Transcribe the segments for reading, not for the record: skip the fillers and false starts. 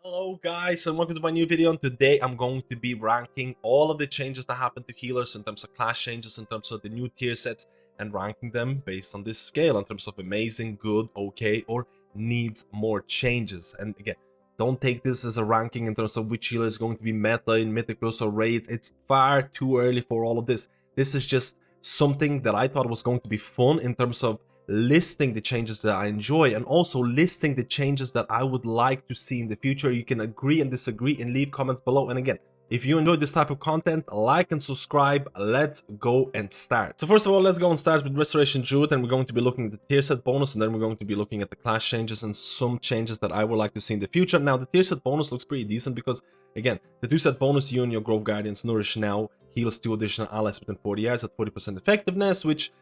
Hello guys and welcome to my new video, and today I'm going to be ranking all of the changes that happened to healers in terms of class changes, in terms of the new tier sets, and ranking them based on this scale in terms of amazing, good, okay, or needs more changes. And again, don't take this as a ranking in terms of which healer is going to be meta in Mythic Plus or Raids. It's far too early for all of this. This is just something that I thought was going to be fun in terms of listing the changes that I enjoy and also listing the changes that I would like to see in the future. You can agree and disagree and leave comments below. And again, if you enjoyed this type of content, like and subscribe. Let's go and start. So first of all, let's go and start with Restoration Druid, and we're going to be looking at the tier set bonus, and then we're going to be looking at the class changes and some changes that I would like to see in the future. Now, the tier set bonus looks pretty decent because, again, the 2-set bonus, you and your Grove Guardians Nourish now heals 2 additional allies within 40 yards at 40% effectiveness, which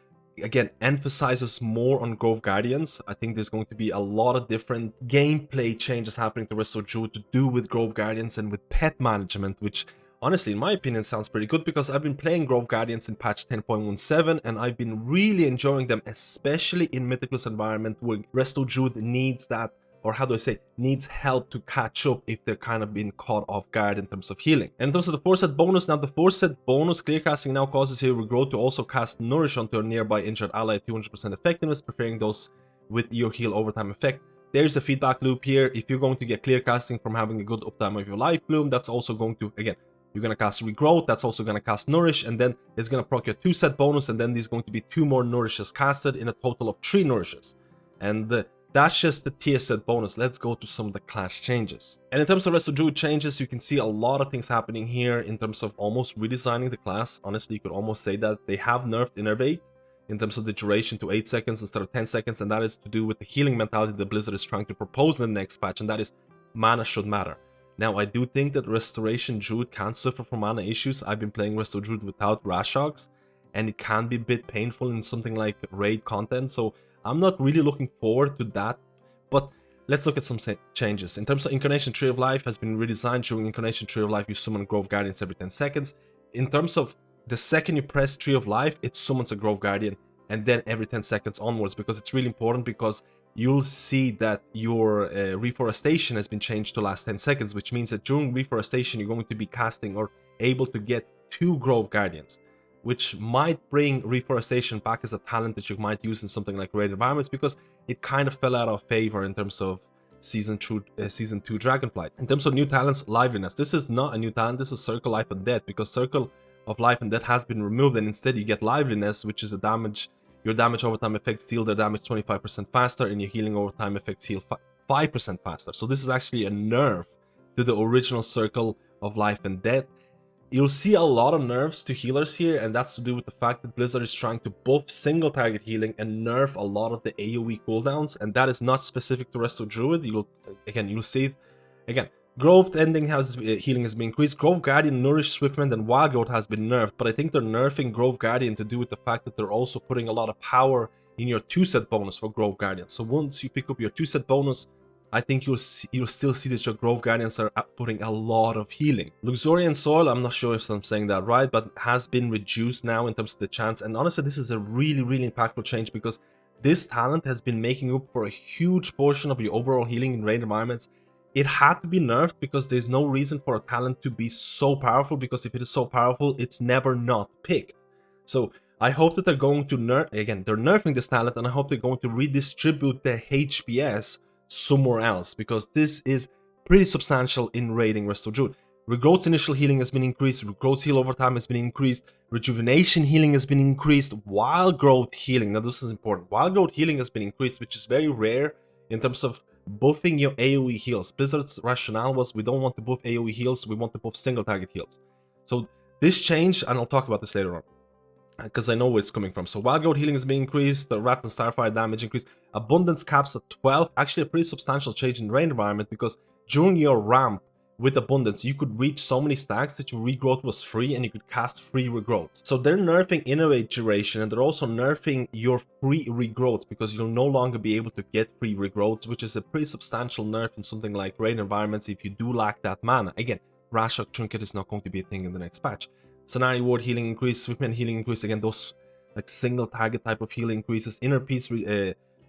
again emphasizes more on Grove Guardians. I think there's going to be a lot of different gameplay changes happening to Resto Druid to do with Grove Guardians and with pet management, which honestly in my opinion sounds pretty good because I've been playing Grove Guardians in patch 10.17 and I've been really enjoying them, especially in Mythicless environment where Resto Druid needs that, or how do I say, needs help to catch up if they're kind of being caught off guard in terms of healing. And in terms of the 4-set bonus, now the 4-set bonus clear casting now causes Hero Regrowth to also cast Nourish onto a nearby injured ally at 200% effectiveness, preferring those with your heal overtime effect. There's a feedback loop here. If you're going to get clear casting from having a good uptime of your life bloom, that's also going to, again, you're going to cast Regrowth, that's also going to cast Nourish, and then it's going to proc your 2-set bonus, and then there's going to be 2 more Nourishes casted in a total of 3 Nourishes. And that's just the tier set bonus. Let's go to some of the class changes. And in terms of Resto Druid changes, you can see a lot of things happening here in terms of almost redesigning the class. Honestly, you could almost say that they have nerfed Innervate in terms of the duration to 8 seconds instead of 10 seconds, and that is to do with the healing mentality that Blizzard is trying to propose in the next patch, and that is mana should matter. Now, I do think that Restoration Druid can suffer from mana issues. I've been playing Resto Druid without Rashogs, and it can be a bit painful in something like raid content, so I'm not really looking forward to that. But let's look at some changes. In terms of Incarnation Tree of Life has been redesigned. During Incarnation Tree of Life, you summon Grove Guardians every 10 seconds. In terms of the second you press Tree of Life, it summons a Grove Guardian, and then every 10 seconds onwards, because it's really important, because you'll see that your Reforestation has been changed to last 10 seconds, which means that during Reforestation, you're going to be casting or able to get 2 Grove Guardians, which might bring Reforestation back as a talent that you might use in something like raid environments, because it kind of fell out of favor in terms of Season 2 Dragonflight. In terms of new talents, Liveliness. This is not a new talent, this is Circle Life and Death, because Circle of Life and Death has been removed, and instead you get Liveliness, which is a damage, your damage overtime effects heal their damage 25% faster, and your healing overtime effects heal 5% faster. So this is actually a nerf to the original Circle of Life and Death. You'll see a lot of nerfs to healers here, and that's to do with the fact that Blizzard is trying to buff single target healing and nerf a lot of the AoE cooldowns, and that is not specific to Resto Druid. You'll see it again. Growth ending healing has been increased. Grove Guardian, Nourish, Swiftmend, and Wild Growth has been nerfed, but I think they're nerfing Grove Guardian to do with the fact that they're also putting a lot of power in your 2-set bonus for Grove Guardian. So once you pick up your 2-set bonus, I think you'll still see that your Grove Guardians are outputting a lot of healing. Luxuriant Soil, I'm not sure if I'm saying that right, but has been reduced now in terms of the chance. And honestly, this is a really impactful change, because this talent has been making up for a huge portion of your overall healing in raid environments. It had to be nerfed because there's no reason for a talent to be so powerful, because if it is so powerful, it's never not picked. So I hope that they're going to they're nerfing this talent, and I hope they're going to redistribute the HPS somewhere else, because this is pretty substantial in raiding Resto Druid. Regrowth's initial healing has been increased, Regrowth's heal overtime has been increased, Rejuvenation healing has been increased, Wild Growth healing, now this is important, Wild Growth healing has been increased, which is very rare in terms of buffing your AoE heals. Blizzard's rationale was, we don't want to buff AoE heals, we want to buff single target heals. So this change, and I'll talk about this later on, because I know where it's coming from. So Wild Growth healing is being increased, the Wrapped and Starfire damage increased, Abundance caps at 12, actually a pretty substantial change in raid environment, because during your ramp with Abundance, you could reach so many stacks that your regrowth was free, and you could cast free regrowths. So they're nerfing Innovate duration, and they're also nerfing your free regrowths, because you'll no longer be able to get free regrowths, which is a pretty substantial nerf in something like raid environments if you do lack that mana. Again, Rashok Trinket is not going to be a thing in the next patch. Scenario Ward healing increase, Swiftman healing increase, again those like single target type of healing increases. Inner Peace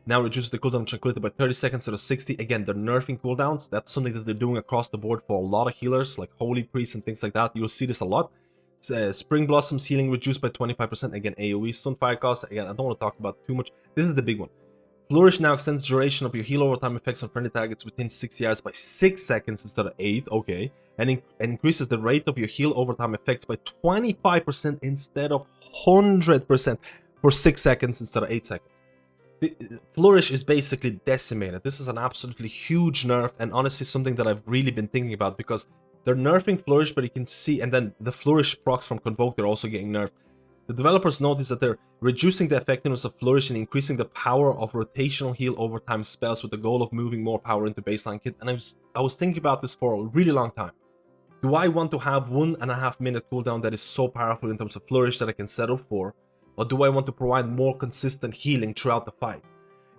Now reduces the cooldown tranquility by 30 seconds instead of 60. Again, they're nerfing cooldowns. That's something that they're doing across the board for a lot of healers, like Holy Priests and things like that. You'll see this a lot. Spring Blossoms healing reduced by 25%. Again, AoE. Sunfire cost. Again, I don't want to talk about too much. This is the big one. Flourish now extends the duration of your heal over time effects on friendly targets within 60 yards by 6 seconds instead of 8. Okay. And increases the rate of your heal over time effects by 25% instead of 100% for 6 seconds instead of 8 seconds. Flourish is basically decimated. This is an absolutely huge nerf, and honestly something that I've really been thinking about, because they're nerfing Flourish, but you can see, and then the Flourish procs from Convoke, they're also getting nerfed. The developers notice that they're reducing the effectiveness of Flourish and increasing the power of rotational heal over time spells with the goal of moving more power into baseline kit. And I was thinking about this for a really long time. Do I want to have 1.5 minute cooldown that is so powerful in terms of Flourish that I can settle for? Or do I want to provide more consistent healing throughout the fight?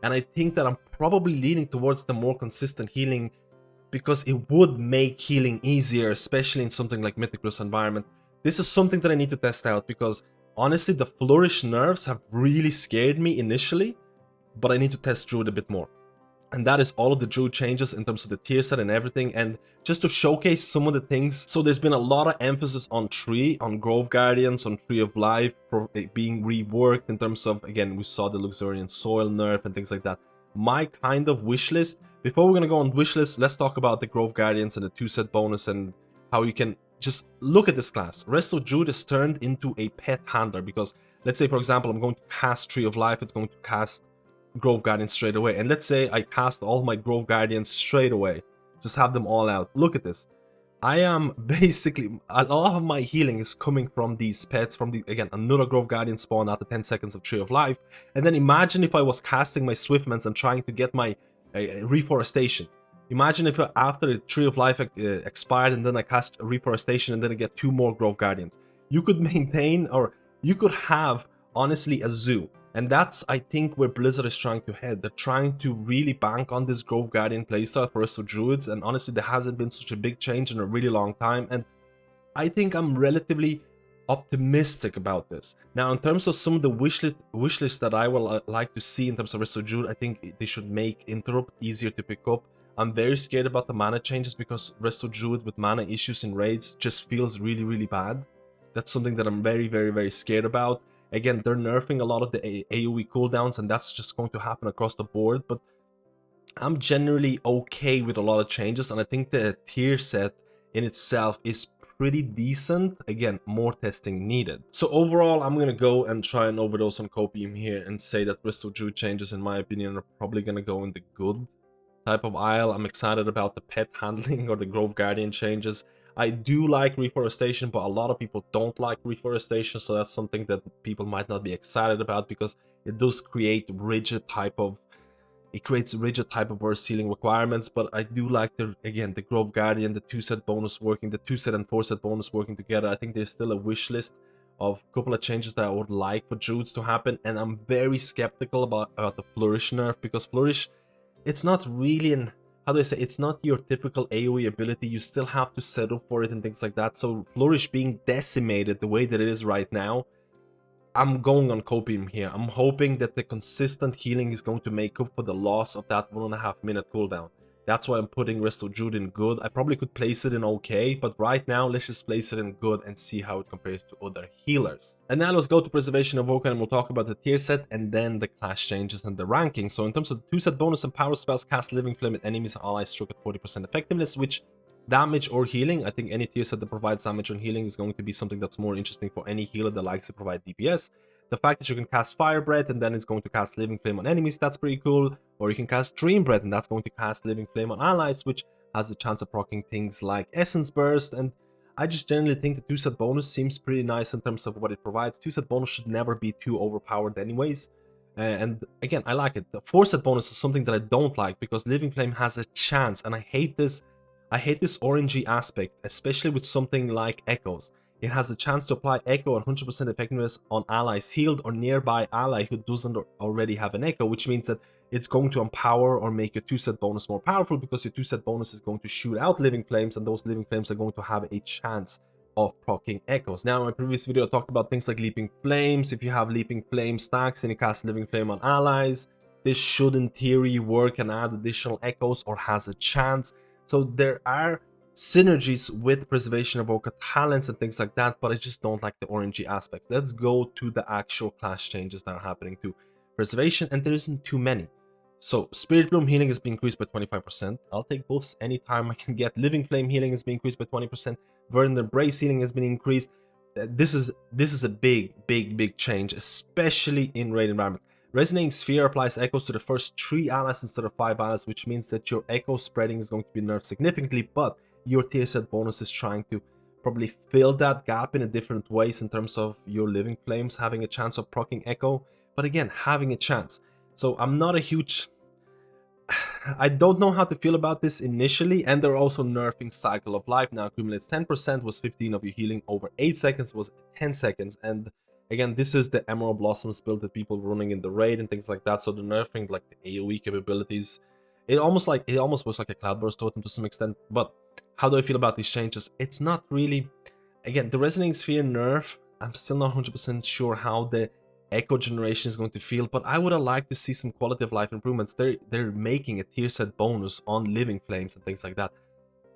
And I think that I'm probably leaning towards the more consistent healing, because it would make healing easier, especially in something like Mythic Plus environment. This is something that I need to test out, because honestly, the Flourish nerfs have really scared me initially, but I need to test Druid a bit more. And that is all of the Druid changes in terms of the tier set and everything. And just to showcase some of the things, so there's been a lot of emphasis on Tree, on Grove Guardians, on Tree of Life being reworked in terms of, again, we saw the Luxuriant Soil nerf and things like that. My kind of wish list, before we're going to go on wish list, let's talk about the Grove Guardians and the 2-set bonus and how you can just look at this class. Resto Druid is turned into a pet handler, because let's say, for example, I'm going to cast Tree of Life, it's going to cast Grove Guardians straight away. And let's say I cast all my Grove Guardians straight away. Just have them all out. Look at this. I am basically, a lot of my healing is coming from these pets, from the, again, another Grove Guardian spawn after 10 seconds of Tree of Life. And then imagine if I was casting my Swiftmans and trying to get my Reforestation. Imagine if after the Tree of Life expired and then I cast Reforestation and then I get 2 more Grove Guardians. You could maintain, or you could have, honestly, a zoo. And that's, I think, where Blizzard is trying to head. They're trying to really bank on this Grove Guardian playstyle for Resto Druids, and honestly, there hasn't been such a big change in a really long time, and I think I'm relatively optimistic about this. Now, in terms of some of the wish lists that I would like to see in terms of Resto Druid, I think they should make Interrupt easier to pick up. I'm very scared about the mana changes, because Resto Druid with mana issues in raids just feels really, really bad. That's something that I'm very, very, very scared about. Again, they're nerfing a lot of the AoE cooldowns, and that's just going to happen across the board, but I'm generally okay with a lot of changes, and I think the tier set in itself is pretty decent. Again, more testing needed. So overall, I'm going to go and try and overdose on copium here and say that Resto Druid changes, in my opinion, are probably going to go in the good type of aisle. I'm excited about the pet handling or the Grove Guardian changes. I do like Reforestation, but a lot of people don't like Reforestation, so that's something that people might not be excited about, because it does create rigid type of burst healing requirements. But I do like the Grove Guardian, the 2-set bonus working, the 2-set and 4-set bonus working together. I think there's still a wish list of a couple of changes that I would like for Druids to happen, and I'm very skeptical about the Flourish nerf, because Flourish, it's not really an, how do I say, it's not your typical AoE ability. You still have to settle for it and things like that. So Flourish being decimated the way that it is right now, I'm going on copium here. I'm hoping that the consistent healing is going to make up for the loss of that 1.5 minute cooldown. That's why I'm putting Resto Druid in good. I probably could place it in okay, but right now let's just place it in good and see how it compares to other healers. And now let's go to Preservation Evoker, and we'll talk about the tier set and then the class changes and the ranking. So in terms of the 2-set bonus and power spells, cast Living Flame at enemies and allies struck at 40% effectiveness, which damage or healing, I think any tier set that provides damage and healing is going to be something that's more interesting for any healer that likes to provide DPS. The fact that you can cast Fire Breath and then it's going to cast Living Flame on enemies, that's pretty cool. Or you can cast Dream Breath and that's going to cast Living Flame on allies, which has a chance of proccing things like Essence Burst. And I just generally think the 2-set bonus seems pretty nice in terms of what it provides. 2-set bonus should never be too overpowered anyways. And again, I like it. The 4-set bonus is something that I don't like, because Living Flame has a chance, and I hate this orangey aspect, especially with something like Echoes. It has a chance to apply Echo at 100% effectiveness on allies healed or nearby ally who doesn't already have an Echo, which means that it's going to empower or make your 2-set bonus more powerful, because your 2-set bonus is going to shoot out Living Flames, and those Living Flames are going to have a chance of proccing Echoes. Now, in my previous video, I talked about things like Leaping Flames. If you have Leaping Flame stacks and you cast Living Flame on allies, this should in theory work and add additional echoes, or has a chance. So there are synergies with Preservation Evoker talents and things like that, but I just don't like the orangey aspect. Let's go to the actual class changes that are happening to Preservation, and there isn't too many. So Spirit Bloom healing has been increased by 25%. I'll take buffs anytime I can get. Living Flame healing has been increased by 20%. Verdant Embrace healing has been increased. This is a big change, especially in raid environments. Resonating Sphere applies echoes to the first 3 allies instead of 5 allies, which means that your echo spreading is going to be nerfed significantly, but your tier set bonus is trying to probably fill that gap in a different ways in terms of your Living Flames having a chance of proccing echo, but again, having a chance. So I'm not a huge... I don't know how to feel about this initially, and they're also nerfing Cycle of Life now. Accumulates 10%, was 15 of your healing over 8 seconds, was 10 seconds. And again, this is the Emerald Blossoms build that people running in the raid and things like that. So they're nerfing like the AoE capabilities. It almost was like a Cloudburst totem to some extent. But how do I feel about these changes? It's not really... Again, the Resonating Sphere nerf, I'm still not 100% sure how the echo generation is going to feel, but I would have liked to see some quality of life improvements. They're making a tier set bonus on Living Flames and things like that.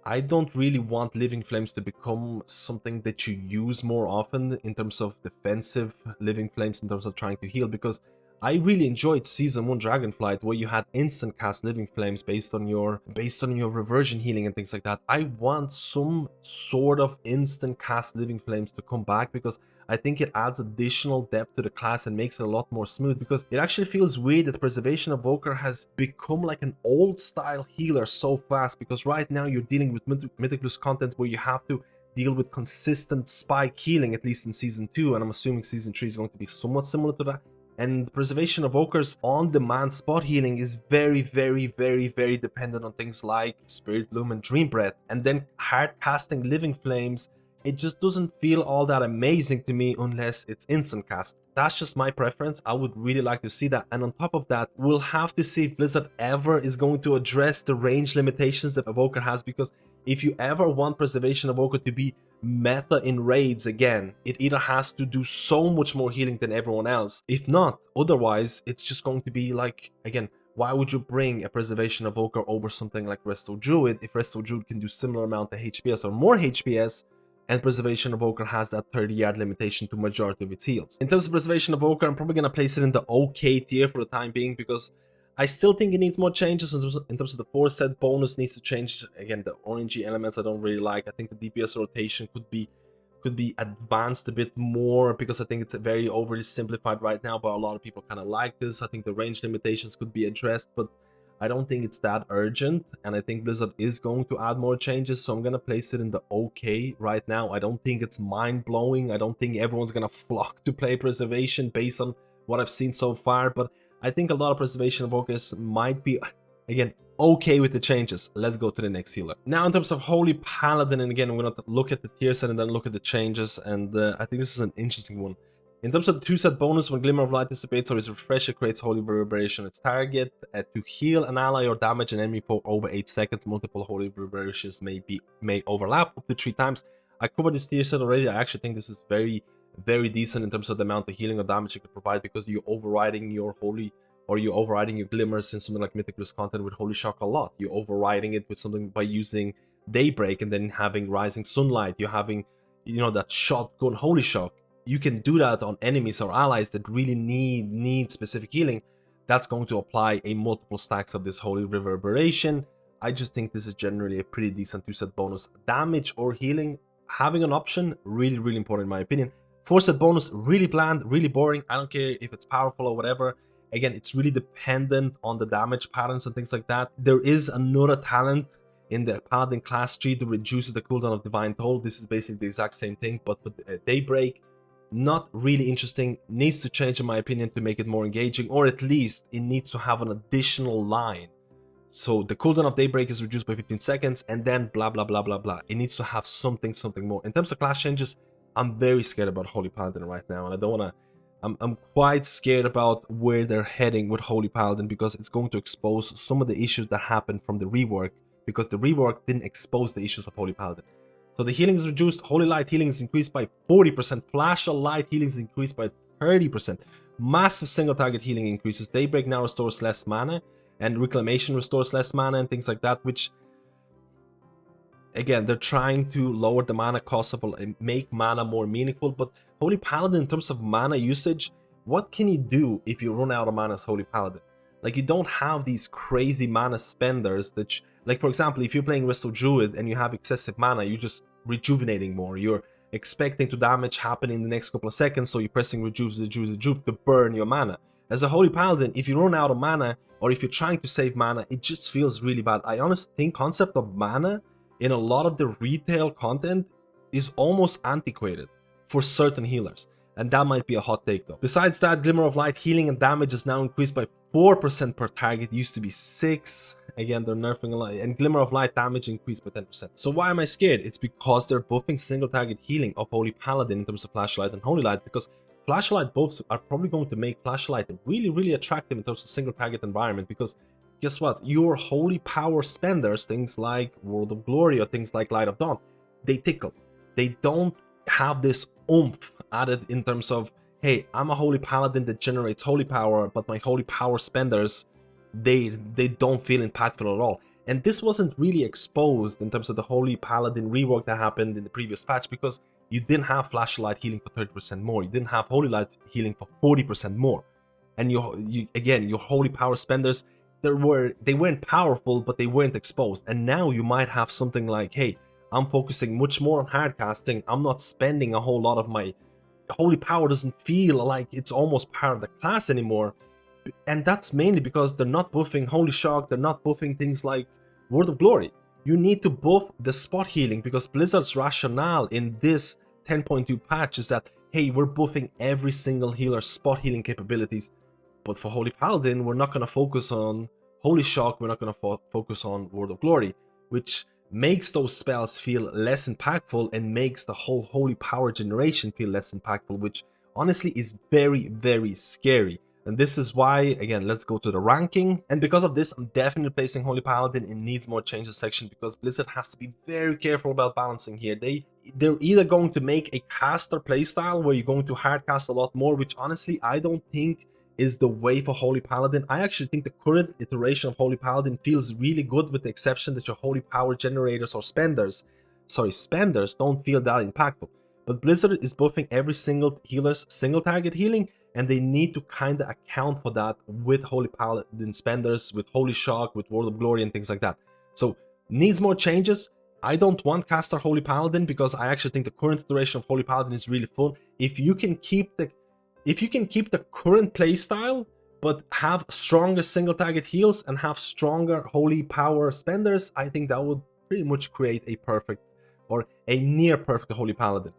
I don't really want Living Flames to become something that you use more often in terms of defensive Living Flames, in terms of trying to heal, because I really enjoyed Season 1 Dragonflight, where you had instant cast Living Flames based on your reversion healing and things like that. I want some sort of instant cast Living Flames to come back, because I think it adds additional depth to the class and makes it a lot more smooth, because it actually feels weird that Preservation Evoker has become like an old style healer so fast, because right now you're dealing with Mythic Plus content where you have to deal with consistent spike healing, at least in Season 2, and I'm assuming Season 3 is going to be somewhat similar to that. And Preservation Evoker's on-demand spot healing is very dependent on things like Spirit Bloom and Dream Breath. And then hard casting Living Flames, it just doesn't feel all that amazing to me unless it's instant cast. That's just my preference. I would really like to see that. And on top of that, we'll have to see if Blizzard ever is going to address the range limitations that Evoker has, because if you ever want Preservation Evoker to be meta in raids again, it either has to do so much more healing than everyone else. If not, otherwise, it's just going to be like, again, why would you bring a Preservation Evoker over something like Resto Druid if Resto Druid can do similar amount of HPS or more HPS, and Preservation Evoker has that 30-yard limitation to majority of its heals? In terms of Preservation Evoker, I'm probably going to place it in the okay tier for the time being, because I still think it needs more changes in terms of the 4-set bonus needs to change. Again, the orangey elements I don't really like. I think the DPS rotation could be advanced a bit more, because I think it's very overly simplified right now, but a lot of people kind of like this. I think the range limitations could be addressed, but I don't think it's that urgent, and I think Blizzard is going to add more changes, so I'm going to place it in the okay right now. I don't think it's mind-blowing. I don't think everyone's going to flock to play Preservation based on what I've seen so far, but I think a lot of Preservation Evokers might be, again, okay with the changes. Let's go to the next healer. Now, in terms of Holy Paladin, and again, I'm going to look at the tier set and then look at the changes, and I think this is an interesting one. In terms of the 2-set bonus, when Glimmer of Light dissipates or is refreshed, it creates Holy Reverberation on its target. To heal an ally or damage an enemy for over 8 seconds, multiple Holy Reverberations may overlap up to 3 times. I covered this tier set already. I actually think this is very decent in terms of the amount of healing or damage you can provide, because you're overriding your Holy, or you're overriding your Glimmers in something like Mythic Plus content with Holy Shock a lot. You're overriding it with something by using Daybreak and then having Rising Sunlight. You're having, you know, that shotgun Holy Shock. You can do that on enemies or allies that really need specific healing. That's going to apply a multiple stacks of this Holy Reverberation. I just think this is generally a pretty decent 2-set bonus. Damage or healing, having an option, really important in my opinion. 4-set bonus, really bland, really boring. I don't care if it's powerful or whatever. Again, it's really dependent on the damage patterns and things like that. There is another talent in the Paladin class tree that reduces the cooldown of Divine Toll. This is basically the exact same thing, but with Daybreak. Not really interesting. Needs to change in my opinion to make it more engaging, or at least it needs to have an additional line. So the cooldown of Daybreak is reduced by 15 seconds, and then blah blah blah blah blah. It needs to have something more. In terms of class changes, I'm very scared about Holy Paladin right now, and I don't want to... I'm quite scared about where they're heading with Holy Paladin, because it's going to expose some of the issues that happened from the rework, because the rework didn't expose the issues of Holy Paladin. So the healing is reduced, Holy Light healing is increased by 40%, Flash of Light healing is increased by 30%, massive single target healing increases, Daybreak now restores less mana, and Reclamation restores less mana and things like that, which, again, they're trying to lower the mana cost of and make mana more meaningful. But Holy Paladin, in terms of mana usage, what can you do if you run out of mana as Holy Paladin? Like, you don't have these crazy mana spenders that, like, for example, if you're playing Resto Druid and you have excessive mana, you're just rejuvenating more. You're expecting to damage happen in the next couple of seconds, so you're pressing rejuve to burn your mana. As a Holy Paladin, if you run out of mana, or if you're trying to save mana, it just feels really bad. I honestly think concept of mana in a lot of the retail content is almost antiquated for certain healers. And that might be a hot take though. Besides that, Glimmer of Light healing and damage is now increased by 4% per target. It used to be 6. Again, they're nerfing a lot. And Glimmer of Light damage increased by 10%. So why am I scared? It's because they're buffing single target healing of Holy Paladin in terms of Flashlight and Holy Light, because Flashlight buffs are probably going to make Flashlight really, really attractive in terms of single target environment, because guess what? Your holy power spenders, things like World of Glory or things like Light of Dawn, they tickle. They don't have this oomph added in terms of, hey, I'm a Holy Paladin that generates holy power, but my holy power spenders, they don't feel impactful at all. And this wasn't really exposed in terms of the Holy Paladin rework that happened in the previous patch, because you didn't have Flashlight healing for 30% more. You didn't have Holy Light healing for 40% more. And again, your holy power spenders, they weren't powerful, but they weren't exposed. And now you might have something like, hey, I'm focusing much more on hard casting. I'm not spending a whole lot of my holy power, doesn't feel like it's almost part of the class anymore. And that's mainly because they're not buffing Holy Shock, they're not buffing things like Word of Glory. You need to buff the spot healing, because Blizzard's rationale in this 10.2 patch is that, hey, we're buffing every single healer's spot healing capabilities. But for Holy Paladin, we're not going to focus on Holy Shock, we're not going to focus on Word of Glory, which makes those spells feel less impactful and makes the whole holy power generation feel less impactful, which honestly is very, very scary. And this is why, again, let's go to the ranking. And because of this, I'm definitely placing Holy Paladin in needs more changes section, because Blizzard has to be very careful about balancing here. They're either going to make a caster playstyle where you're going to hard cast a lot more, which honestly I don't think is the way for Holy Paladin. I actually think the current iteration of Holy Paladin feels really good, with the exception that your holy power generators or spenders don't feel that impactful. But Blizzard is buffing every single healer's single target healing, and they need to kind of account for that with Holy Paladin spenders, with Holy Shock, with World of Glory and things like that. So needs more changes. I don't want caster Holy Paladin, because I actually think the current iteration of Holy Paladin is really fun. If you can keep the current playstyle, but have stronger single target heals and have stronger holy power spenders, I think that would pretty much create a perfect, or a near perfect Holy Paladin.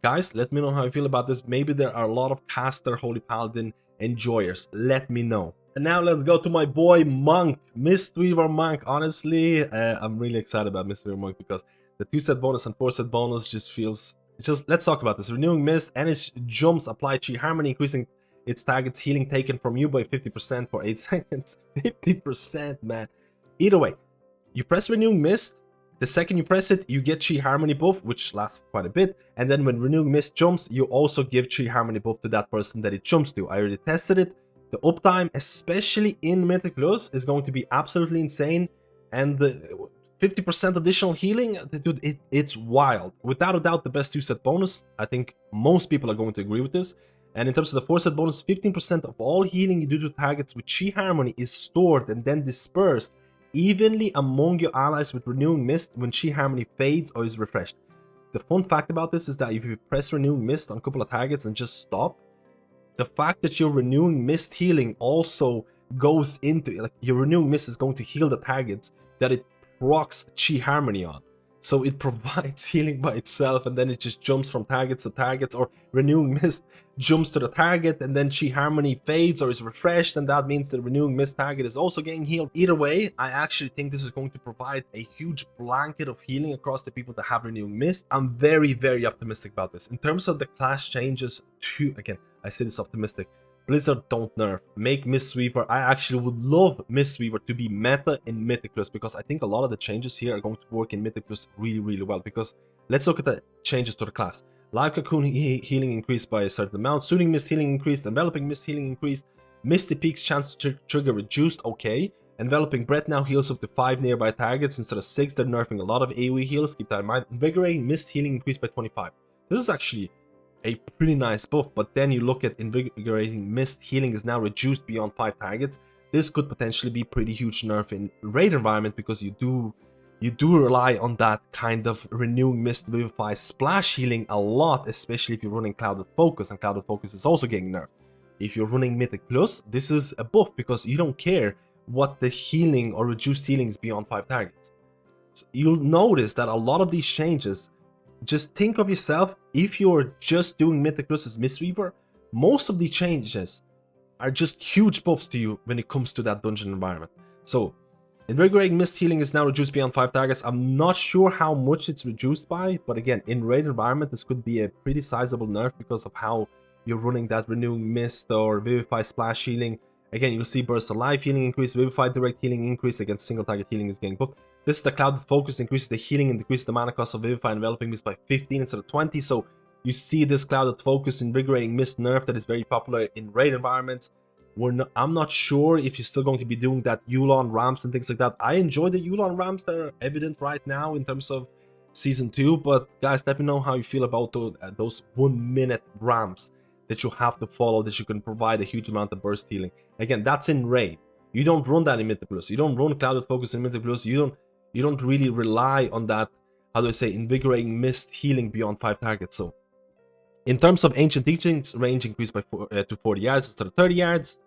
Guys, let me know how you feel about this. Maybe there are a lot of caster Holy Paladin enjoyers. Let me know. And now let's go to my boy Monk, Mistweaver Monk. Honestly, I'm really excited about Mistweaver Monk, because the 2-set bonus and 4-set bonus just feels... let's talk about this. Renewing Mist and its jumps apply Chi Harmony, increasing its target's healing taken from you by 50% for 8 seconds. 50%, man. Either way, you press Renewing Mist. The second you press it, you get Chi Harmony buff, which lasts quite a bit. And then when Renewing Mist jumps, you also give Chi Harmony buff to that person that it jumps to. I already tested it. The uptime, especially in Mythic Plus, is going to be absolutely insane. And the 50% additional healing, dude, it's wild. Without a doubt, the best 2-set bonus. I think most people are going to agree with this. And in terms of the 4-set bonus, 15% of all healing you do to targets with Chi Harmony is stored and then dispersed evenly among your allies with Renewing Mist when Chi Harmony fades or is refreshed. The fun fact about this is that if you press Renewing Mist on a couple of targets and just stop, the fact that your Renewing Mist healing also goes into, like, your Renewing Mist is going to heal the targets that it procs Chi Harmony on. So it provides healing by itself, and then it just jumps from targets to targets, or Renewing Mist jumps to the target and then Chi Harmony fades or is refreshed, and that means the Renewing Mist target is also getting healed. Either way, I actually think this is going to provide a huge blanket of healing across the people that have Renewing Mist. I'm very, very optimistic about this. In terms of the class changes to, again, I say this optimistic, Blizzard don't nerf. Make Mistweaver. I actually would love Mistweaver to be meta in Mythic Plus, because I think a lot of the changes here are going to work in Mythic Plus really, really well. Because let's look at the changes to the class. Live Cocoon healing increased by a certain amount. Soothing Mist healing increased. Enveloping Mist healing increased. Misty Peak's chance to trigger reduced. Okay. Enveloping Breath now heals up to 5 nearby targets instead of 6. They're nerfing a lot of AoE heals. Keep that in mind. Invigorating Mist healing increased by 25. This is actually a pretty nice buff, but then you look at Invigorating Mist healing is now reduced beyond 5 targets. This could potentially be pretty huge nerf in raid environment, because you do rely on that kind of renewing Mist Vivify splash healing a lot, especially if you're running Clouded Focus, and Clouded Focus is also getting nerfed. If you're running Mythic Plus, this is a buff because you don't care what the healing or reduced healing is beyond 5 targets. So you'll notice that a lot of these changes, just think of yourself, if you're just doing Mythic Plus as Mistweaver, most of the changes are just huge buffs to you when it comes to that dungeon environment. So, Invigorating Mist healing is now reduced beyond 5 targets. I'm not sure how much it's reduced by, but again, in raid environment, this could be a pretty sizable nerf because of how you're running that Renewing Mist or Vivify Splash healing. Again, you'll see Burst of Life healing increase, Vivify Direct healing increase against single target healing is getting buffed. This is the Clouded Focus, increases the healing and decreases the mana cost of Vivify and Enveloping Mist by 15 instead of 20. So you see this Clouded Focus, Invigorating Mist nerf that is very popular in raid environments. I'm not sure if you're still going to be doing that Yulon ramps and things like that. I enjoy the Yulon ramps that are evident right now in terms of Season 2, but guys, let me know how you feel about those 1-minute ramps that you have to follow, that you can provide a huge amount of burst healing. Again, that's in raid. You don't run that in Mythic Plus. You don't run Clouded Focus in Mythic Plus. You don't really rely on that, how do I say, Invigorating Mist healing beyond 5 targets. So in terms of Ancient Teachings, range increased by to 40 yards instead of 30 yards.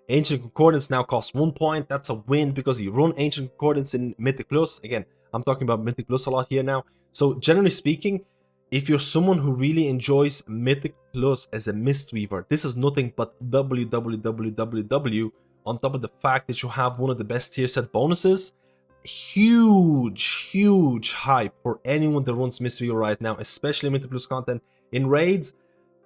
Ancient Concordance now costs 1 point. That's a win because you run Ancient Concordance in Mythic Plus. Again, I'm talking about Mythic Plus a lot here now. So generally speaking, if you're someone who really enjoys Mythic Plus as a Mistweaver, this is nothing but WWWWW on top of the fact that you have one of the best tier set bonuses. Huge hype for anyone that runs Mistweaver right now, especially Mythic Plus content. In raids,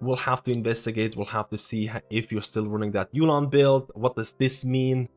we'll have to investigate, we'll have to see if you're still running that Yulon build. What does this mean?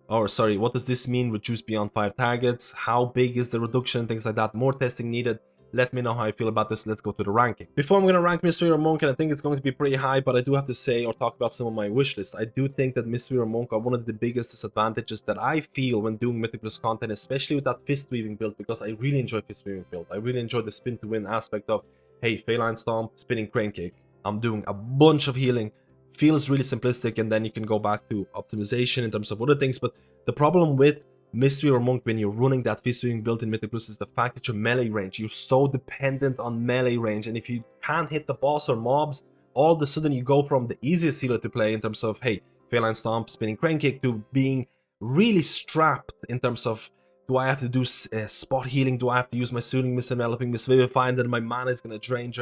Or sorry, what does this mean, reduce beyond 5 targets? How big is the reduction? Things like that. More testing needed. Let me know how you feel about this. Let's go to the ranking. Before I'm going to rank Mistweaver Monk, and I think it's going to be pretty high, but I do have to say or talk about some of my wish list. I do think that Mistweaver Monk are one of the biggest disadvantages that I feel when doing Mythic Plus content, especially with that Fist Weaving build, because I really enjoy Fist Weaving build. I really enjoy the spin to win aspect of, hey, Feline Stomp, spinning Crane Kick. I'm doing a bunch of healing. Feels really simplistic, and then you can go back to optimization in terms of other things. But the problem with Mistweaver Monk when you're running that Fist Weaving build in Mythic Plus is the fact that your melee range, you're so dependent on melee range, and if you can't hit the boss or mobs, all of a sudden you go from the easiest healer to play in terms of, hey, Feline Stomp, spinning Crane Kick, to being really strapped in terms of, do I have to do spot healing, do I have to use my Soothing Mist, Enveloping Mist, Vivify, and then my mana is going to drain.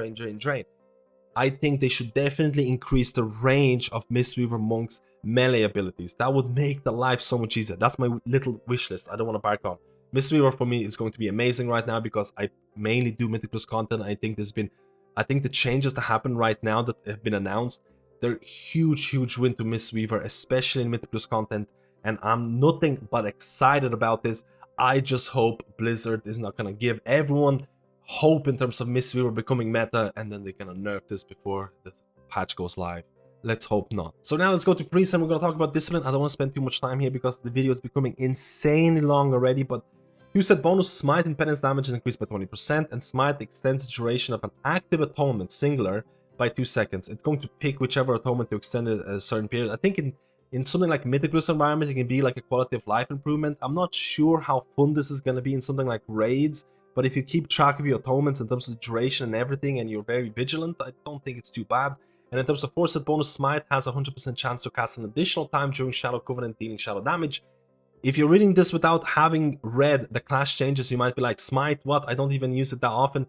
I think they should definitely increase the range of Mistweaver Monk's melee abilities. That would make the life so much easier. That's my little wish list. I don't want to bark on. Mistweaver for me is going to be amazing right now because I mainly do Mythic Plus content. I think the changes that happen right now that have been announced, they're huge win to Mistweaver, especially in Mythic Plus content. And I'm nothing but excited about this. I just hope Blizzard is not going to give everyone hope in terms of Mistweaver becoming meta, and then they're gonna nerf this before the patch goes live. Let's hope not. So now let's go to Priest, and we're gonna talk about Discipline. I don't want to spend too much time here because the video is becoming insanely long already, but 2-set bonus Smite and Penance damage is increased by 20%, and Smite extends the duration of an active atonement singular by 2 seconds. It's going to pick whichever atonement to extend it a certain period. I think in something like Mythic Plus environment, it can be like a quality of life improvement. I'm not sure how fun this is gonna be in something like raids, but if you keep track of your atonements in terms of duration and everything, and you're very vigilant, I don't think it's too bad. And in terms of 4-set bonus, Smite has a 100% chance to cast an additional time during Shadow Covenant, dealing shadow damage. If you're reading this without having read the class changes, you might be like, Smite, what? I don't even use it that often.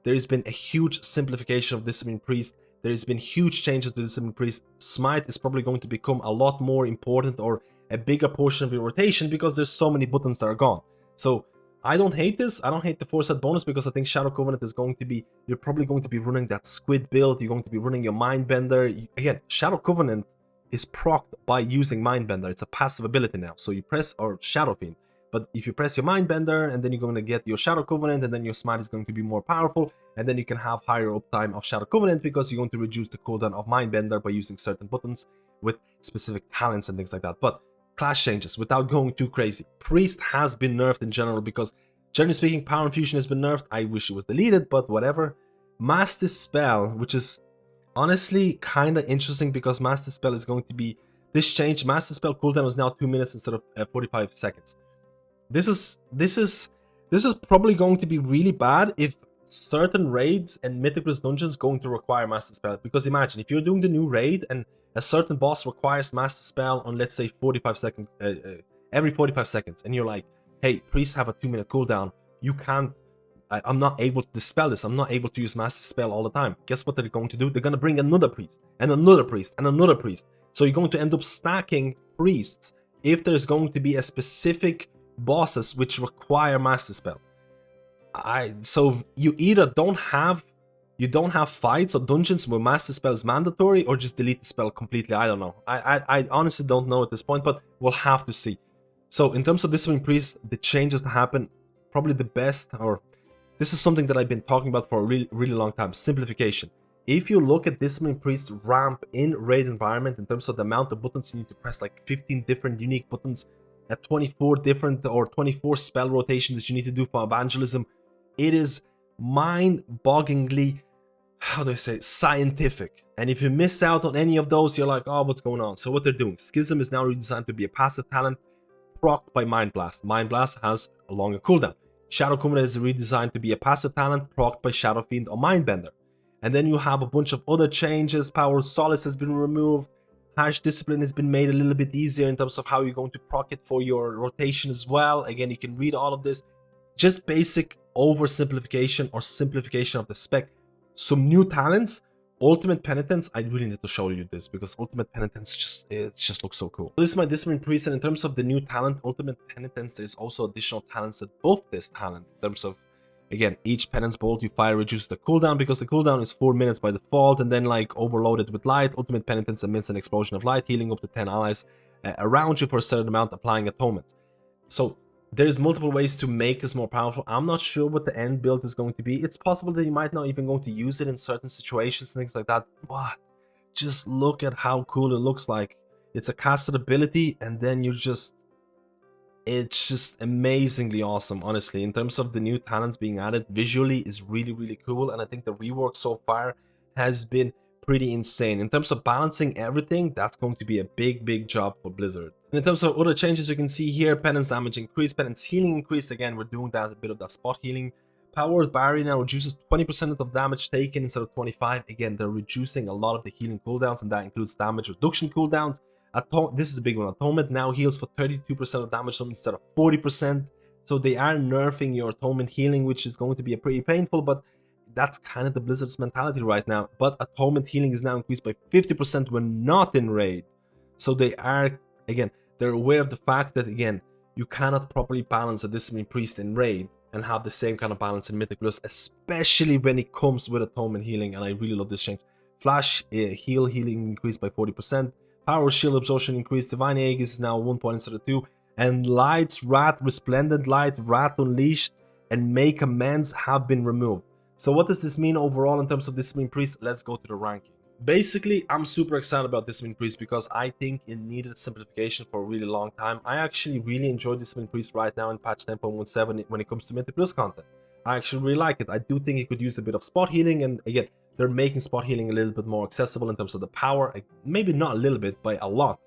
There's been a huge simplification of Discipline Priest. There's been huge changes to Discipline Priest. Smite is probably going to become a lot more important, or a bigger portion of your rotation, because there's so many buttons that are gone. So I don't hate this. I don't hate the 4-set bonus because I think Shadow Covenant is going to be, you're probably going to be running that Squid build. You're going to be running your Mindbender. Again, Shadow Covenant is procced by using Mindbender. It's a passive ability now. So you press, or Shadow Fiend. But if you press your Mindbender, and then you're going to get your Shadow Covenant, and then your Smite is going to be more powerful, and then you can have higher uptime of Shadow Covenant because you're going to reduce the cooldown of Mindbender by using certain buttons with specific talents and things like that. But class changes, without going too crazy. Priest has been nerfed in general because, generally speaking, Power Infusion has been nerfed. I wish it was deleted, but whatever. Master Spell, which is honestly kind of interesting because Master Spell is going to be this change. Master Spell cooldown is now 2 minutes instead of 45 seconds. This is probably going to be really bad if certain raids and Mythic Plus dungeons going to require Master Spell. Because imagine if you're doing the new raid and a certain boss requires Master Spell on, let's say, 45 seconds, every 45 seconds, and you're like, hey, priests have a 2-minute cooldown. You can't. I'm not able to dispel this. I'm not able to use Master Spell all the time. Guess what they're going to do? They're going to bring another priest and another priest and another priest. So you're going to end up stacking priests if there's going to be a specific bosses which require Master Spell. So you either don't have fights or dungeons where Master Spell is mandatory, or just delete the spell completely. I don't know. I honestly don't know at this point, but we'll have to see. So in terms of Discipline Priest, the changes that happen, probably the best, or this is something that I've been talking about for a really long time, simplification. If you look at Discipline Priest ramp in raid environment in terms of the amount of buttons you need to press, like 15 different unique buttons at 24 different or 24 spell rotations that you need to do for evangelism, it is mind-bogglingly, how do I say, scientific. And if you miss out on any of those, you're like, oh, what's going on? So what they're doing, Schism is now redesigned to be a passive talent procced by Mind Blast. Mind Blast has a longer cooldown. Shadow Covenant is redesigned to be a passive talent procced by Shadow Fiend or Mindbender. And then you have a bunch of other changes. Power of Solace has been removed. Harsh Discipline has been made a little bit easier in terms of how you're going to proc it for your rotation as well. Again, you can read all of this. Just basic oversimplification or simplification of the spec. Some new talents. Ultimate Penitence, I really need to show you this because Ultimate Penitence just looks so cool. This is my Discipline Priest, and in terms of the new talent, Ultimate Penitence, there's also additional talents that buff this talent. In terms of, again, each Penance Bolt you fire reduces the cooldown because the cooldown is 4 minutes by default, and then like overloaded with light. Ultimate Penitence emits an explosion of light, healing up to 10 allies around you for a certain amount, applying atonement. So there's multiple ways to make this more powerful. I'm not sure what the end build is going to be. It's possible that you might not even going to use it in certain situations and things like that. But just look at how cool it looks like. It's a casted ability, and then it's just amazingly awesome, honestly. In terms of the new talents being added, visually is really cool, and I think the rework so far has been pretty insane. In terms of balancing everything, that's going to be a big job for Blizzard. And in terms of other changes, you can see here, penance damage increase, penance healing increase. Again, we're doing that, a bit of that spot healing. Power Barrier now reduces 20% of damage taken instead of 25. Again, they're reducing a lot of the healing cooldowns, and that includes damage reduction cooldowns. This is a big one. Atonement now heals for 32% of damage instead of 40%. So they are nerfing your atonement healing, which is going to be pretty painful, but that's kind of the Blizzard's mentality right now. But atonement healing is now increased by 50% when not in raid. So they are, again, they're aware of the fact that, again, you cannot properly balance a Discipline Priest in raid and have the same kind of balance in Mythic Plus, especially when it comes with atonement healing. And I really love this change. Flash healing increased by 40%. Power Shield Absorption increased. Divine Aegis is now 1 point instead of 2. And Light's Wrath, Resplendent Light, Wrath Unleashed, and Make Amends have been removed. So what does this mean overall in terms of Discipline Priest? Let's go to the ranking. Basically, I'm super excited about Discipline Priest because I think it needed simplification for a really long time. I actually really enjoy Discipline Priest right now in patch 10.17 when it comes to Mythic Plus content. I actually really like it. I do think it could use a bit of spot healing, and again, they're making spot healing a little bit more accessible in terms of the power. Maybe not a little bit, but a lot.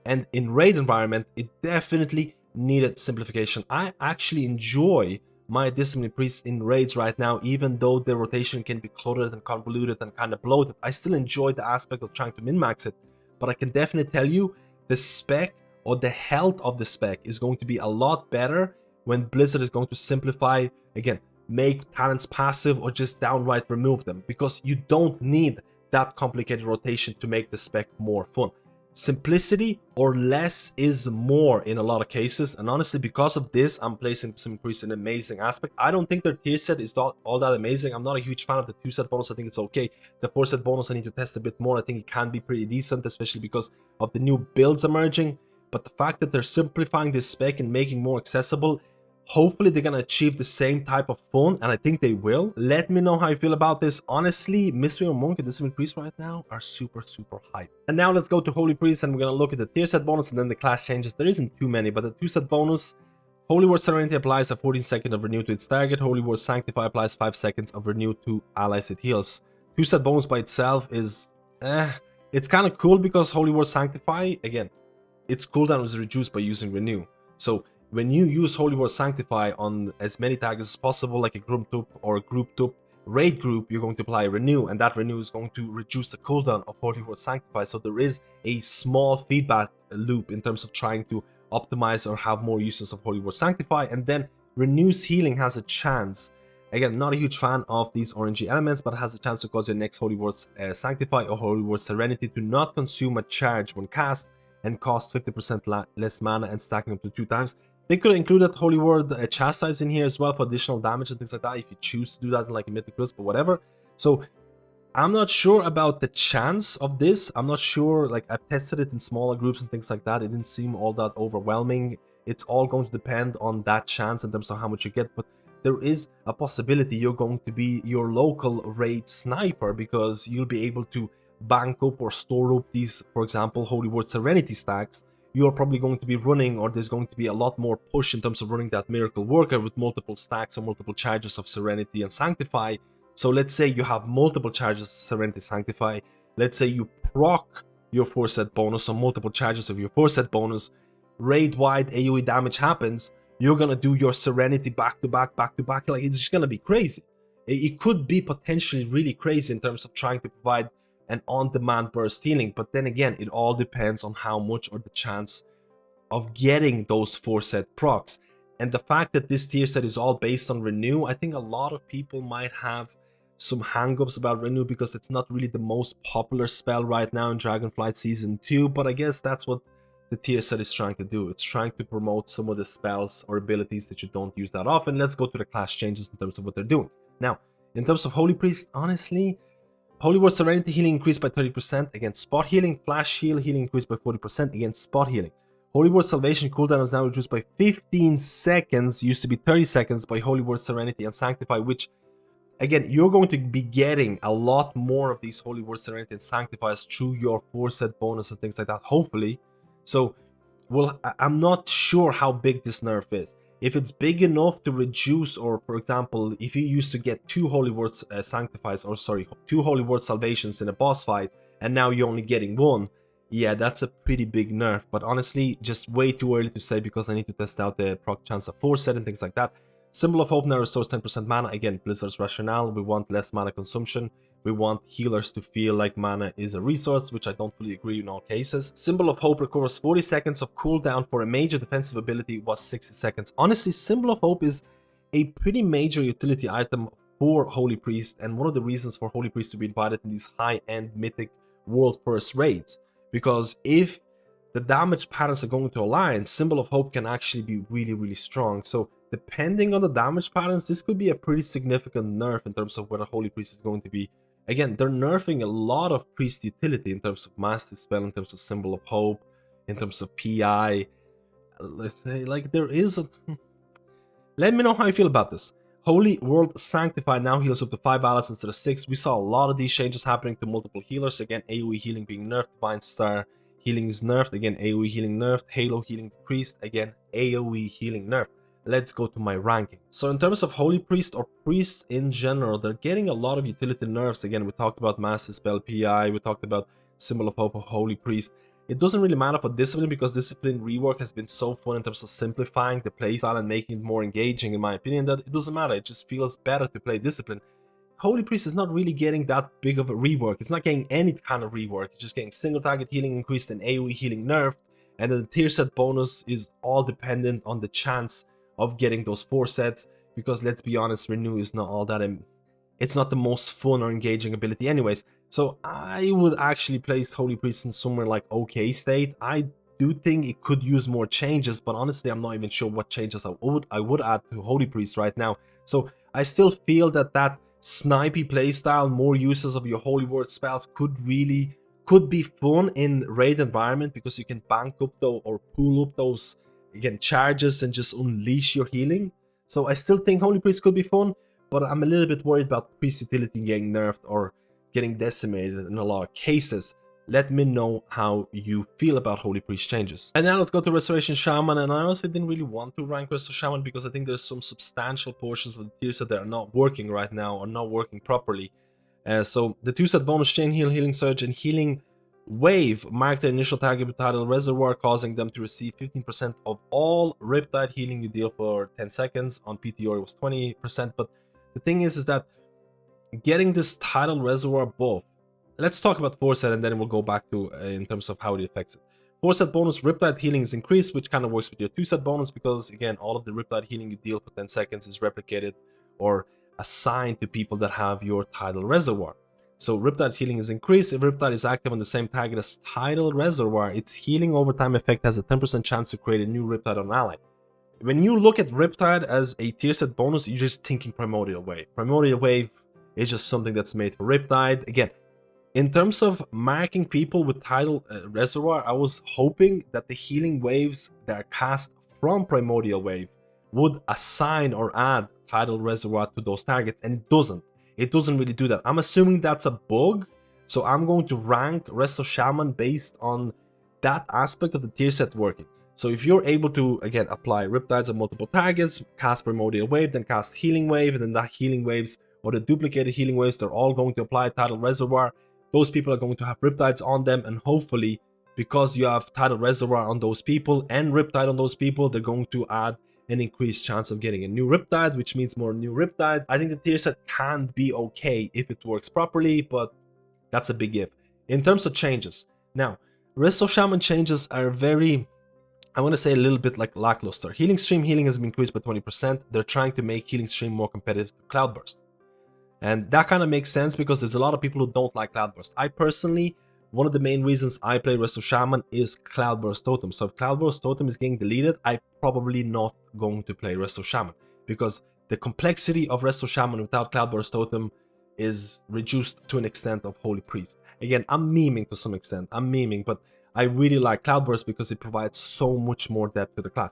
And in raid environment, it definitely needed simplification. I actually enjoy my Discipline Priest in raids right now, even though the rotation can be cluttered and convoluted and kind of bloated. I still enjoy the aspect of trying to min-max it, but I can definitely tell you the spec or the health of the spec is going to be a lot better when Blizzard is going to simplify, again, make talents passive or just downright remove them, because you don't need that complicated rotation to make the spec more fun. simplicity or less is more in a lot of cases, and honestly because of this I'm placing some increase in amazing aspect. I don't think their tier set is not all that amazing. I'm not a huge fan of the 2-set bonus. I think it's okay. The 4-set bonus I need to test a bit more. I think it can be pretty decent, especially because of the new builds emerging, but the fact that they're simplifying this spec and making more accessible, hopefully they're gonna achieve the same type of fun, and I think they will. Let me know how you feel about this. Honestly, Mistweaver Monk and Discipline Priest right now are super hype. And now let's go to Holy Priest, and we're gonna look at the tier set bonus and then the class changes. There isn't too many, but the 2-set bonus, Holy Word Serenity applies a 14 second of renew to its target. Holy Word Sanctify applies 5 seconds of renew to allies it heals. 2-set bonus by itself is it's kind of cool because Holy Word Sanctify, again, its cooldown is reduced by using renew. So when you use Holy Word Sanctify on as many targets as possible, like a group tup or a group tup raid group, you're going to apply renew, and that renew is going to reduce the cooldown of Holy Word Sanctify. So there is a small feedback loop in terms of trying to optimize or have more uses of Holy Word Sanctify. And then Renew's healing has a chance, again, not a huge fan of these orangey elements, but it has a chance to cause your next Holy Word Sanctify or Holy Word Serenity to not consume a charge when cast and cost 50% less mana and stacking up to 2 times. They could have included Holy Word Chastise in here as well for additional damage and things like that if you choose to do that in like a Mythic List, but whatever. So I'm not sure about the chance of this. I'm not sure, like I've tested it in smaller groups and things like that. It didn't seem all that overwhelming. It's all going to depend on that chance in terms of how much you get, but there is a possibility you're going to be your local raid sniper because you'll be able to bank up or store up these, for example, Holy Word Serenity stacks. You're probably going to be running, or there's going to be a lot more push in terms of running that Miracle Worker with multiple stacks or multiple charges of Serenity and Sanctify. So let's say you have multiple charges of Serenity Sanctify. Let's say you proc your 4-set bonus or multiple charges of your 4-set bonus. Raid-wide AoE damage happens. You're going to do your Serenity back to back. Like, it's just going to be crazy. It could be potentially really crazy in terms of trying to provide an on-demand burst healing, but then again, it all depends on how much or the chance of getting those 4-set procs. And the fact that this tier set is all based on renew, I think a lot of people might have some hang-ups about renew because it's not really the most popular spell right now in Dragonflight Season 2, but I guess that's what the tier set is trying to do. It's trying to promote some of the spells or abilities that you don't use that often. Let's go to the class changes in terms of what they're doing. Now, in terms of Holy Priest, honestly, Holy Word Serenity healing increased by 30% against spot healing. Flash healing increased by 40% against spot healing. Holy Word Salvation cooldown is now reduced by 15 seconds, used to be 30 seconds by Holy Word Serenity and Sanctify, which, again, you're going to be getting a lot more of these Holy Word Serenity and Sanctifies through your 4-set bonus and things like that, hopefully. So, well, I'm not sure how big this nerf is. If it's big enough to reduce, or for example, if you used to get 2 Holy Word Sanctifies, or sorry, 2 Holy Word Salvations in a boss fight, and now you're only getting 1, yeah, that's a pretty big nerf. But honestly, just way too early to say because I need to test out the proc chance of 4-set and things like that. Symbol of Hope now restores 10% mana. Again, Blizzard's rationale, we want less mana consumption. We want healers to feel like mana is a resource, which I don't fully agree in all cases. Symbol of Hope recovers 40 seconds of cooldown for a major defensive ability, was 60 seconds. Honestly, Symbol of Hope is a pretty major utility item for Holy Priest, and one of the reasons for Holy Priest to be invited in these high-end mythic world first raids. Because if the damage patterns are going to align, Symbol of Hope can actually be really strong. So depending on the damage patterns, this could be a pretty significant nerf in terms of where the Holy Priest is going to be. Again, they're nerfing a lot of priest utility in terms of Master Spell, in terms of Symbol of Hope, in terms of PI. Let's say, like, there is a... Let me know how you feel about this. Holy Word Sanctify now heals up to 5 allies instead of 6. We saw a lot of these changes happening to multiple healers. Again, AoE healing being nerfed, Divine Star healing is nerfed. Again, AoE healing nerfed, Halo healing decreased. Again, AoE healing nerfed. Let's go to my ranking. So in terms of Holy Priest or Priest in general, they're getting a lot of utility nerfs. Again, we talked about Master Spell PI, we talked about Symbol of Hope of Holy Priest. It doesn't really matter for Discipline because Discipline rework has been so fun in terms of simplifying the playstyle and making it more engaging, in my opinion, that it doesn't matter. It just feels better to play Discipline. Holy Priest is not really getting that big of a rework. It's not getting any kind of rework. It's just getting single target healing increased and AoE healing nerfed. And then the tier set bonus is all dependent on the chance of getting those 4 sets, because let's be honest, renew is not all that it's not the most fun or engaging ability anyways. So I would actually place Holy Priest in somewhere like okay state. I do think it could use more changes, but honestly I'm not even sure what changes I would add to Holy Priest right now. So I still feel that snipey playstyle, more uses of your Holy Word spells could be fun in raid environment, because you can bank up though or pull up those again charges and just unleash your healing. So I still think Holy Priest could be fun, but I'm a little bit worried about priest utility getting nerfed or getting decimated in a lot of cases. Let me know how you feel about Holy Priest changes. And now let's go to Restoration Shaman, and I honestly didn't really want to rank Resto Shaman because I think there's some substantial portions of the tier set that are not working right now or not working properly. So the 2-set bonus Chain Heal, Healing Surge, and Healing Wave mark their initial target with Tidal Reservoir, causing them to receive 15% of all Riptide healing you deal for 10 seconds. On PTR it was 20%, but the thing is that getting this Tidal Reservoir buff, let's talk about 4-set and then we'll go back to in terms of how it affects it. 4-set bonus Riptide healing is increased, which kind of works with your 2-set bonus, because again all of the Riptide healing you deal for 10 seconds is replicated or assigned to people that have your Tidal Reservoir. So Riptide healing is increased. If Riptide is active on the same target as Tidal Reservoir, its healing over time effect has a 10% chance to create a new Riptide on ally. When you look at Riptide as a tier set bonus, you're just thinking Primordial Wave. Primordial Wave is just something that's made for Riptide. Again, in terms of marking people with Tidal Reservoir, I was hoping that the healing waves that are cast from Primordial Wave would assign or add Tidal Reservoir to those targets, and it doesn't. It doesn't really do that. I'm assuming that's a bug, so I'm going to rank Resto Shaman based on that aspect of the tier set working. So if you're able to, again, apply Riptides on multiple targets, cast Primordial Wave, then cast Healing Wave, and then that Healing Waves or the duplicated Healing Waves, they're all going to apply Tidal Reservoir. Those people are going to have Riptides on them, and hopefully, because you have Tidal Reservoir on those people and Riptide on those people, they're going to add an increased chance of getting a new Riptide, which means more new Riptide. I think the tier set can be okay if it works properly, but that's a big if. In terms of changes, now, Resto Shaman changes are very, I want to say a little bit like lackluster. Healing Stream healing has been increased by 20%. They're trying to make Healing Stream more competitive to Cloudburst. And that kind of makes sense because there's a lot of people who don't like Cloudburst. I personally, one of the main reasons I play Resto Shaman is Cloudburst Totem. So if Cloudburst Totem is getting deleted, I'm probably not going to play Resto Shaman, because the complexity of Resto Shaman without Cloudburst Totem is reduced to an extent of Holy Priest. Again, I'm memeing to some extent. I'm memeing, but I really like Cloudburst because it provides so much more depth to the class.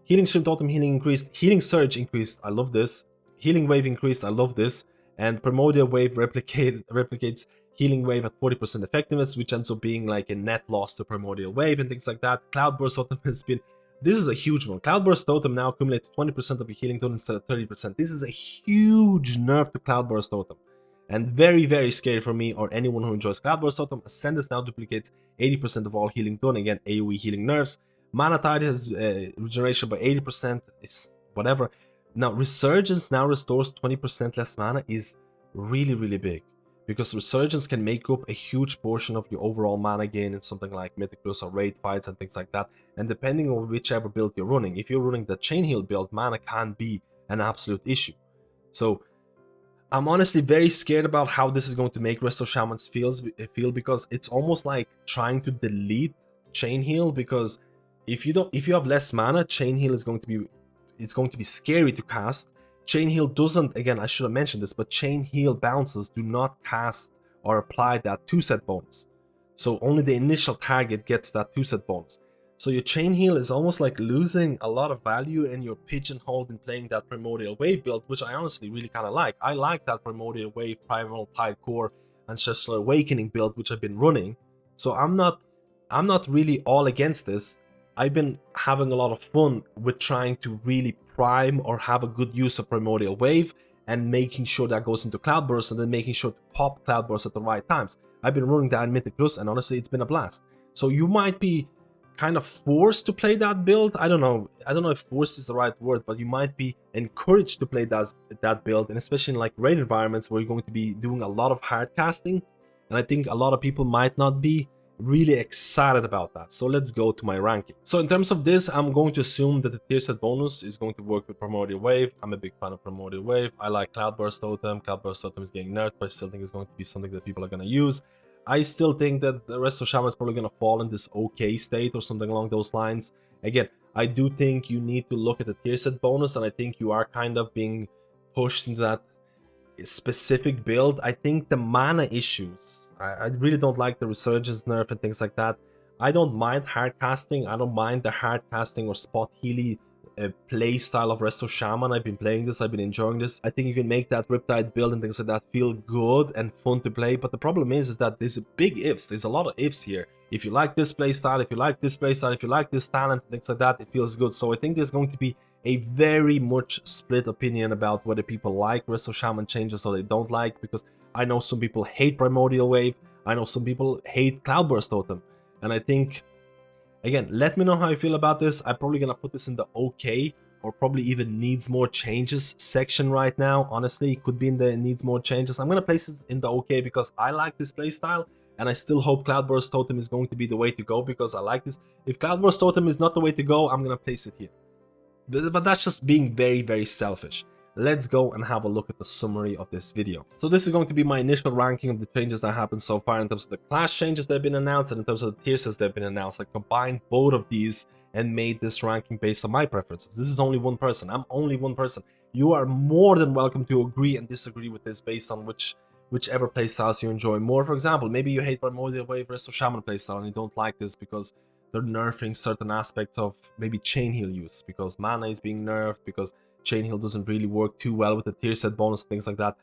Healing Stream Totem healing increased. Healing Surge increased. I love this. Healing Wave increased. I love this. And Primordial Wave replicates Healing Wave at 40% effectiveness, which ends up being like a net loss to Primordial Wave and things like that. Cloudburst Totem has been... This is a huge one. Cloudburst Totem now accumulates 20% of your healing total instead of 30%. This is a huge nerf to Cloudburst Totem. And very, very scary for me or anyone who enjoys Cloudburst Totem. Ascendance now duplicates 80% of all healing done. Again, AoE healing nerfs. Mana Tide has regeneration by 80%. It's whatever. Now, Resurgence now restores 20% less mana is really, really big, because Resurgence can make up a huge portion of your overall mana gain in something like Mythic Plus or Raid fights and things like that. And depending on whichever build you're running, if you're running the Chain Heal build, mana can be an absolute issue. So I'm honestly very scared about how this is going to make Resto Shamans feel, because it's almost like trying to delete Chain Heal, because if you have less mana, Chain Heal is going to be scary to cast. Chain Heal doesn't, again, I should have mentioned this, but Chain Heal bounces do not cast or apply that 2-set bonus. So only the initial target gets that 2-set bonus. So your Chain Heal is almost like losing a lot of value, and you're pigeonholed in playing that Primordial Wave build, which I honestly really kind of like. I like that Primordial Wave, Primal Tide Core, Ancestral Awakening build, which I've been running. So I'm not really all against this. I've been having a lot of fun with trying to really prime or have a good use of Primordial Wave and making sure that goes into Cloudburst, and then making sure to pop Cloudburst at the right times. I've been running that in Mythic Plus, and honestly, it's been a blast. So you might be kind of forced to play that build. I don't know if forced is the right word, but you might be encouraged to play that build, and especially in like raid environments where you're going to be doing a lot of hard casting. And I think a lot of people might not be really excited about that. So let's go to my ranking. So in terms of this, I'm going to assume that the tier set bonus is going to work with Primordial Wave. I'm a big fan of Primordial Wave. I like Cloudburst Totem. Cloudburst Totem is getting nerfed, but I still think it's going to be something that people are going to use. I still think that the Resto Shaman is probably going to fall in this okay state or something along those lines. Again, I do think you need to look at the tier set bonus, and I think you are kind of being pushed into that specific build. I think the mana issues, I really don't like the Resurgence nerf and things like that. I don't mind hard casting. I don't mind the hard casting or spot healy play style of Resto Shaman. I've been playing this, I've been enjoying this. I think you can make that Riptide build and things like that feel good and fun to play, but the problem is that there's big ifs. There's a lot of ifs here. If you like this play style, if you like this play style, if you like this talent, things like that, it feels good. So I think there's going to be a very much split opinion about whether people like Resto Shaman changes or they don't like, because I know some people hate Primordial Wave, I know some people hate Cloudburst Totem, and I think, again, let me know how you feel about this. I'm probably gonna put this in the okay, or probably even needs more changes section right now. Honestly, it could be in the needs more changes. I'm gonna place it in the okay because I like this playstyle, and I still hope Cloudburst Totem is going to be the way to go because I like this. If Cloudburst Totem is not the way to go, I'm gonna place it here. But that's just being very, very selfish. Let's go and have a look at the summary of this video. So this is going to be my initial ranking of the changes that happened so far in terms of the class changes that have been announced and in terms of the tier sets that have been announced. I combined both of these and made this ranking based on my preferences. This is only one person. I'm only one person. You are more than welcome to agree and disagree with this based on whichever playstyles you enjoy more. For example, maybe you hate Primordial Wave Resto Shaman playstyle and you don't like this because they're nerfing certain aspects of maybe chain heal use, because mana is being nerfed, because chain heal doesn't really work too well with the tier set bonus, things like that.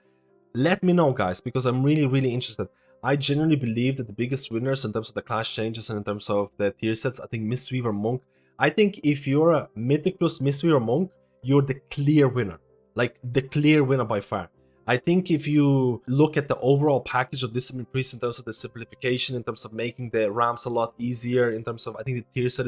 Let me know, guys, because I'm really, really interested. I genuinely believe that the biggest winners in terms of the class changes and in terms of the tier sets, I think Mistweaver Monk. I think if you're a Mythic plus Mistweaver Monk, you're the clear winner. Like, the clear winner by far. I think if you look at the overall package of Discipline Priest in terms of the simplification, in terms of making the ramps a lot easier, in terms of, I think the tier set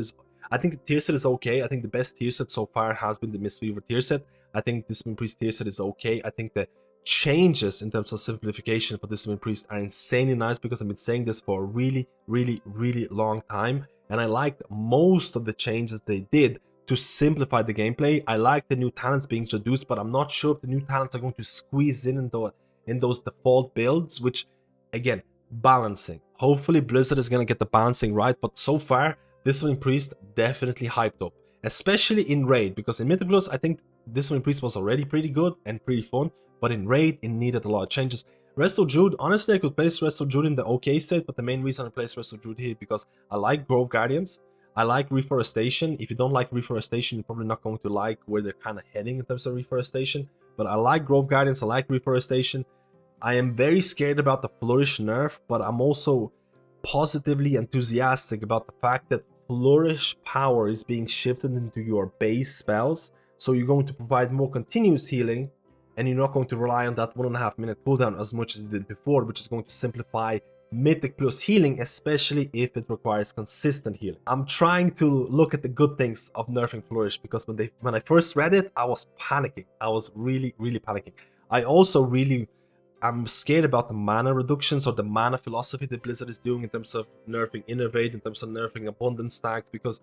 is okay. I think the best tier set so far has been the Mistweaver tier set. I think Discipline Priest tier set is okay. I think the changes in terms of simplification for Discipline Priest are insanely nice because I've been saying this for a really, really, really long time, and I liked most of the changes they did to simplify the gameplay. I like the new talents being introduced, but I'm not sure if the new talents are going to squeeze in those default builds, which, again, balancing. Hopefully Blizzard is going to get the balancing right, but so far, Discipline Priest definitely hyped up, especially in Raid, because in Mythic Plus, I think Discipline Priest was already pretty good and pretty fun, but in Raid, it needed a lot of changes. Resto Druid, honestly, I could place Resto Druid in the okay state, but the main reason I place Resto Druid here is because I like Grove Guardians. I like Reforestation. If you don't like Reforestation, you're probably not going to like where they're kind of heading in terms of Reforestation. But I like Grove Guardians, I like Reforestation. I am very scared about the Flourish nerf, but I'm also positively enthusiastic about the fact that Flourish power is being shifted into your base spells. So you're going to provide more continuous healing, and you're not going to rely on that 1.5 minute cooldown as much as you did before, which is going to simplify Mythic Plus healing, especially if it requires consistent healing. I'm trying to look at the good things of nerfing Flourish, because when I first read it, I was panicking. I was really, really panicking. I'm scared about the mana reductions or the mana philosophy that Blizzard is doing in terms of nerfing Innovate, in terms of nerfing Abundance stacks, because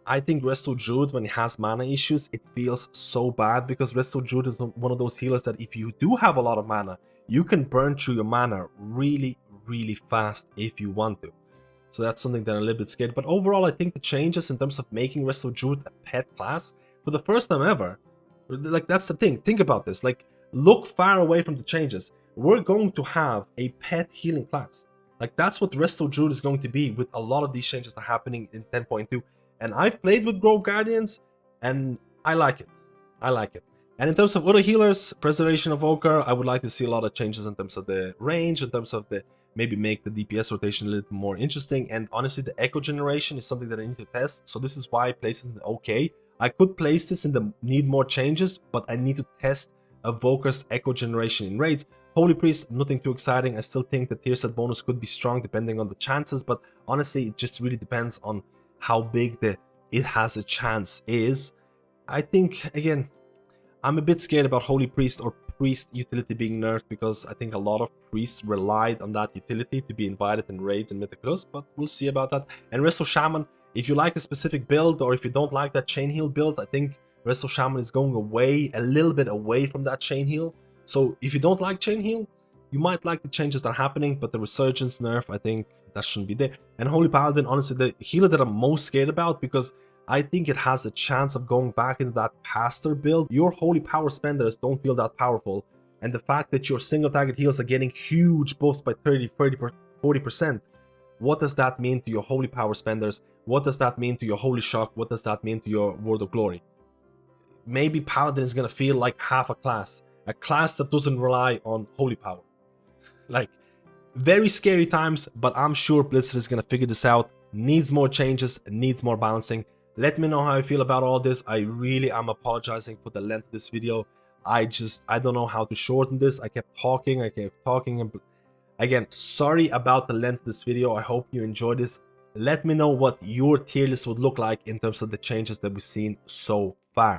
I think Resto Druid, when it has mana issues, it feels so bad, because Resto Druid is one of those healers that if you do have a lot of mana, you can burn through your mana really, really fast if you want to. So that's something that I'm a little bit scared. But overall, I think the changes in terms of making Resto Druid a pet class for the first time ever, like, that's the thing. Think about this. Like, look far away from the changes. We're going to have a pet healing class. Like, that's what Resto Druid is going to be with a lot of these changes that are happening in 10.2. And I've played with Grove Guardians, and I like it. I like it. And in terms of other healers, Preservation Evoker, I would like to see a lot of changes in terms of the range, in terms of the maybe make the DPS rotation a little more interesting. And honestly, the Echo Generation is something that I need to test. So this is why I place it in the okay. I could place this in the need more changes, but I need to test Evoker's Echo Generation in raids. Holy Priest, nothing too exciting. I still think the tier set bonus could be strong depending on the chances, but honestly, it just really depends on how big the it has a chance is. I think, again, I'm a bit scared about Holy Priest, or priest utility being nerfed, because I think a lot of priests relied on that utility to be invited in raids and Mythic Plus, but we'll see about that. And Resto Shaman, if you like a specific build, or if you don't like that chain heal build, I think Resto Shaman is going away, a little bit away from that chain heal. So if you don't like chain heal, you might like the changes that are happening, but the resurgence nerf, I think that shouldn't be there. And Holy Paladin, honestly, the healer that I'm most scared about, because I think it has a chance of going back into that caster build. Your holy power spenders don't feel that powerful, and the fact that your single target heals are getting huge buffs by 30, 40%, what does that mean to your holy power spenders? What does that mean to your holy shock? What does that mean to your word of glory? Maybe Paladin is gonna feel like half a class that doesn't rely on holy power. Like, very scary times, but I'm sure Blizzard is gonna figure this out. Needs more changes, needs more balancing. Let me know how you feel about all this. I really am apologizing for the length of this video. I don't know how to shorten this. I kept talking, and again, sorry about the length of this video. I hope you enjoyed this. Let me know what your tier list would look like in terms of the changes that we've seen so far.